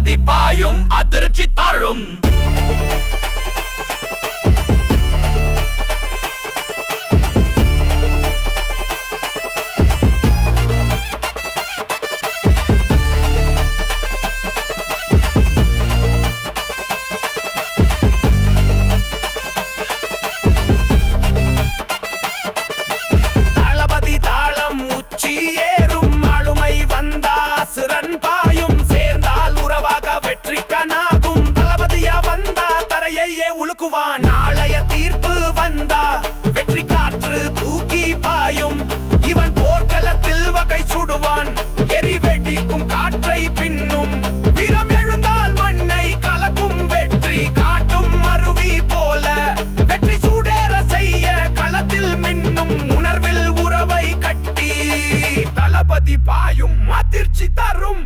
தளபதி பாயும் அதிர்ச்சி தரும். நாளைய தீர்ப்பு வந்தா வெற்றி காற்று தூக்கி பாயும். இவன் போர்க்களத்தில் வகை சுடுவான், எரி வெடிக்கும் காற்றை பின்னும். வீரம் எழுந்தால் மண்ணை கலக்கும், வெற்றி காட்டும் அருவி போல. வெற்றி சூடேற செய்ய களத்தில் மின்னும், உணர்வில் உறவை கட்டி தளபதி பாயும் அதிர்ச்சி தரும்.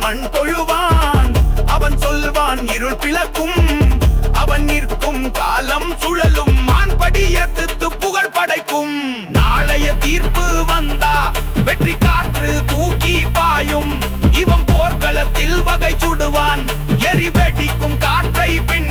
மண் தொழுவான், அவன் சொல்வான் இருள் பிளக்கும். அவன் நிற்கும் காலம் சுழலும், மான்படி எதிர்த்து புகழ் படைக்கும். நாளைய தீர்ப்பு வந்தா வெற்றி காற்று தூக்கி பாயும். இவன் போர்க்களத்தில் வகை சுடுவான், எரி வெடிக்கும் காற்றை பின்